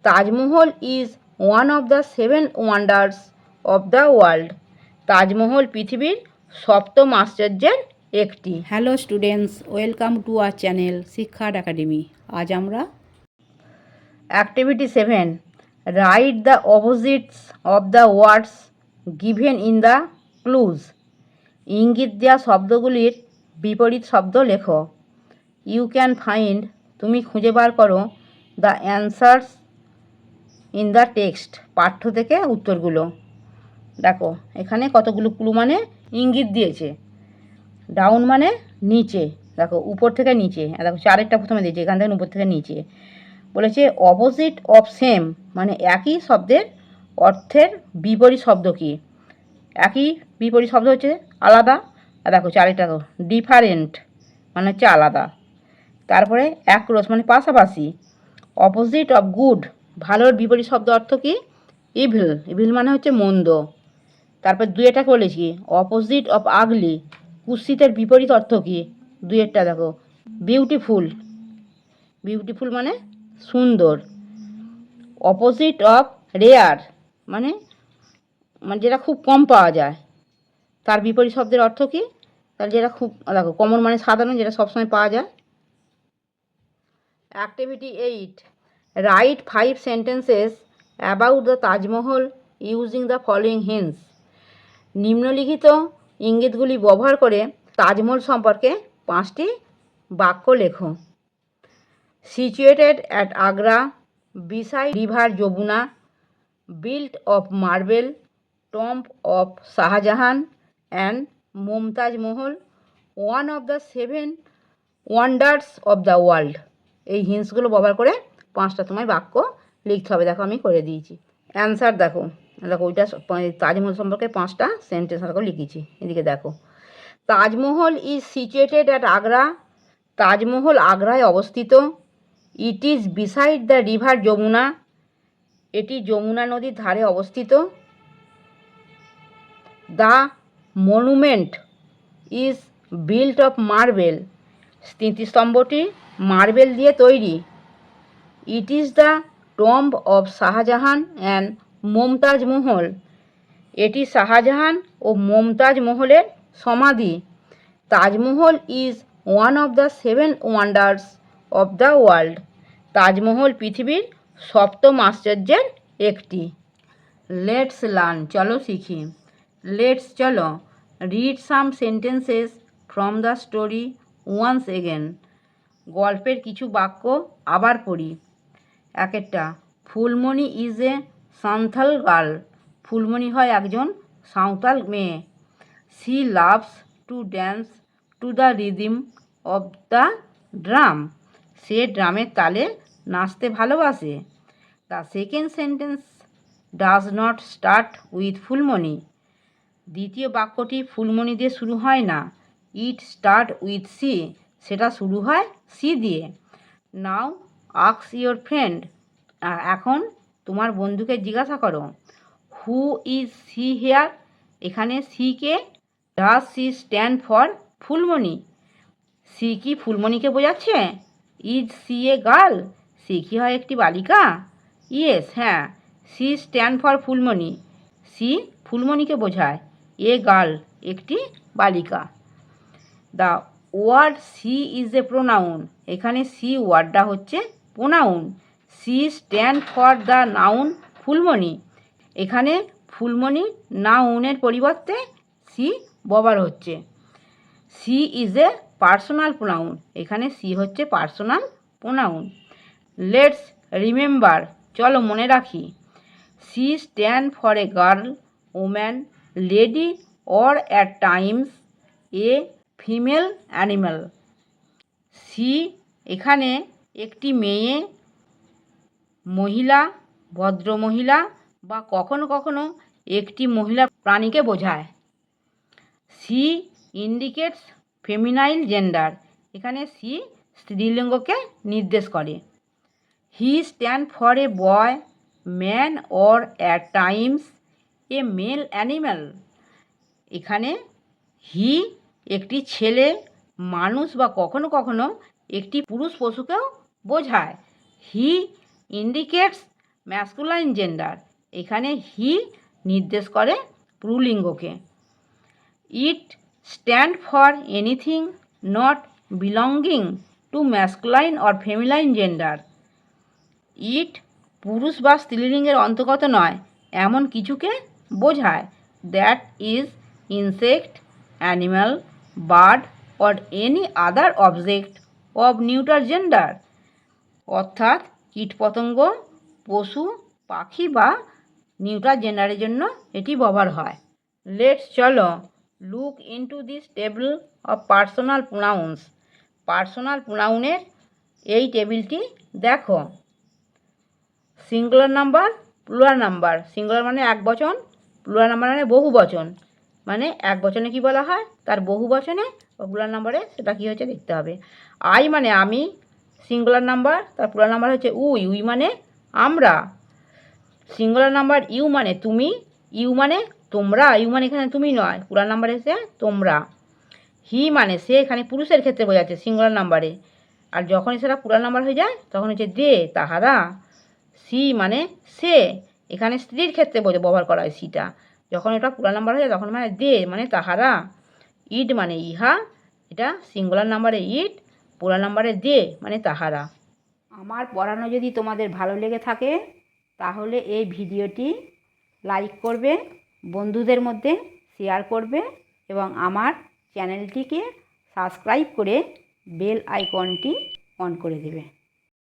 Taj Mahal is one of the 7 wonders of the world. Taj Mahal পৃথিবীর সপ্তম আশ্চর্যের একটি। Hello students, welcome to our channel শিক্ষার একাডেমি। আজ আমরা activity 7, write the opposites of the words given in the clues. ইঙ্গিত দেওয়া শব্দগুলির বিপরীত শব্দ লেখো। ইউ ক্যান ফাইন্ড, তুমি খুঁজে বার করো, the answers in the text, পাঠ্য থেকে উত্তরগুলো। দেখো এখানে কতগুলো ক্লু মানে ইঙ্গিত দিয়েছে। ডাউন মানে নিচে, দেখো উপর থেকে নিচে, দেখো চারেরটা প্রথমে দিয়েছে, এখান থেকে উপর থেকে নিচে। বলেছে অপোজিট অফ সেম, মানে একই শব্দের অর্থের বিপরীত শব্দ কী? একই বিপরীত শব্দ হচ্ছে আলাদা। আর দেখো চারেরটা দেখো ডিফারেন্ট মানে হচ্ছে আলাদা। তারপরে অ্যাক্রস মানে পাশাপাশি। অপোজিট অফ গুড, ভালোর বিপরীত শব্দ অর্থ কী? ইভিল, ইভিল মানে হচ্ছে মন্দ। তারপর দুয়েরটাকে বলেছি অপোজিট অফ আগলি, কুৎসিতের বিপরীত অর্থ কী? দুয়েরটা দেখো বিউটিফুল, বিউটিফুল মানে সুন্দর। অপোজিট অফ রেয়ার মানে মানে যেটা খুব কম পাওয়া যায়, তার বিপরীত শব্দের অর্থ কী? তাহলে যেটা খুব, দেখো কমন মানে সাধারণ, যেটা সবসময় পাওয়া যায়। Activity 8, write 5 sentences about the Taj Mahal using the following hints. নিম্নলিখিত ইঙ্গিতগুলি ব্যবহার করে তাজমহল সম্পর্কে 5টি বাক্য লেখো। Situated at Agra, beside river Yamuna, built of marble, tomb of Shah Jahan and Mumtaz Mahal, one of the 7 wonders of the world. এই হিন্টসগুলো ব্যবহার করে 5টা তোমায় বাক্য লিখতে হবে। দেখো আমি করে দিয়েছি। অ্যান্সার দেখো, দেখো ওইটা তাজমহল সম্পর্কে 5টা সেন্টেন্স দেখো লিখেছি। এদিকে দেখো, Taj Mahal is situated at Agra, Taj Mahal আগ্রায় অবস্থিত। It is beside the river Yamuna, এটি যমুনা নদীর ধারে অবস্থিত। The monument is built of marble, স্মৃতিস্তম্ভটি মার্বেল দিয়ে তৈরি। It is the tomb of Shah Jahan and Mumtaz Mahal, এটি শাহজাহান ও মমতাজ মহলের সমাধি। Taj Mahal is one of the 7 wonders of the world, Taj Mahal পৃথিবীর সপ্তম আশ্চর্যের একটি। লেটস লার্ন, চলো শিখি। লেটস চলো read some sentences from the story once again, গল্পের কিছু বাক্য আবার পড়ি। একটা, Phulmoni is a Santhal girl, Phulmoni হয় একজন সাঁওতাল মেয়ে। She loves to dance to the rhythm of the drum, সে ড্রামের তালে নাচতে ভালোবাসে। The second sentence does not start with Phulmoni, দ্বিতীয় বাক্যটি ফুলমণি দিয়ে শুরু হয় না। ইট স্টার্ট উইথ সি, সেটা শুরু হয় সি দিয়ে। নাও আস্ক ইয়োর ফ্রেন্ড, এখন তোমার বন্ধুকে জিজ্ঞাসা করো। হু ইজ সি হেয়ার, এখানে সি কে? Does she stand for Phulmoni, she কি ফুলমণিকে বোঝাচ্ছে? Is she a girl, she কি হয় একটি বালিকা? ইয়েস, হ্যাঁ। She stand for Phulmoni, she ফুলমণিকে বোঝায়। এ গার্ল একটি বালিকা। The word she is a pronoun, এখানে সি ওয়ার্ডটা হচ্ছে pronoun. She stand for the noun Phulmoni, এখানে ফুলমণি নাউনের পরিবর্তে সি ব্যবহার হচ্ছে। She is a personal pronoun, এখানে সি হচ্ছে পার্সোনাল প্রোনাউন। লেটস রিমেম্বার, চলো মনে রাখি। She stand for a girl, woman, lady or at times a female animal. She এখানে একটি মেয়ে, মহিলা, ভদ্রমহিলা বা কখনো কখনো একটি মহিলা প্রাণীকে বোঝায়। সি ইন্ডিকেটস ফেমিনাইল জেন্ডার, এখানে সি স্ত্রীলিঙ্গকে নির্দেশ করে। He stand for a boy, man or at times a male animal, এখানে হি একটি ছেলে, মানুষ বা কখনো কখনো একটি পুরুষ পশুকেও বোঝায়। হি ইন্ডিকেটস ম্যাসকুলাইন জেন্ডার, এখানে হি নির্দেশ করে পুরুলিঙ্গকে। It stand for anything not belonging to masculine or feminine gender. It পুরুষ বা স্ত্রীলিঙ্গের অন্তর্গত নয় এমন কিছুকে বোঝায়। That is insect, animal, bird or any other object of neuter gender, অর্থাৎ কীটপতঙ্গ, পশু, পাখি বা নিউটার জেন্ডারের জন্য এটি ব্যবহার হয়। লেটস চলো look into this table of personal pronouns. Personal প্রোনাউনের এই টেবিলটি দেখো। Singular number, plural number. Singular মানে এক বচন, প্লুরাল নাম্বার মানে বহু বচন। মানে এক বচনে কী বলা হয়, তার বহু বচনে বা প্লুরাল নাম্বারে সেটা কী হচ্ছে দেখতে হবে। আই মানে আমি, সিঙ্গুলার নাম্বার, তার প্লুরাল নাম্বার হচ্ছে উই, উই মানে আমরা। সিঙ্গুলার নাম্বার ইউ মানে তুমি, ইউ মানে তোমরা, ইউ মানে এখানে তুমি নয়, প্লুরাল নাম্বার এসে তোমরা। হি মানে সে, এখানে পুরুষের ক্ষেত্রে বোঝাচ্ছে সিঙ্গুলার নাম্বারে। আর যখনই সেটা প্লুরাল নাম্বার হয়ে যায় তখন হচ্ছে দে, তাহারা। সি মানে সে, এখানে স্ত্রীর ক্ষেত্রে ব্যবহার করা হয় সিটা। যখন এটা প্লুরাল নাম্বার হয়ে যায় তখন মানে দে মানে তাহারা। ইট মানে ইহা, এটা সিঙ্গুলার নাম্বারে ইট, প্লুরাল নাম্বারে দে মানে তাহারা। আমার পড়ানো যদি তোমাদের ভালো লেগে থাকে তাহলে এই ভিডিওটি লাইক করবে, বন্ধুদের মধ্যে শেয়ার করবে এবং আমার চ্যানেলটিকে সাবস্ক্রাইব করে বেল আইকনটি অন করে দেবে।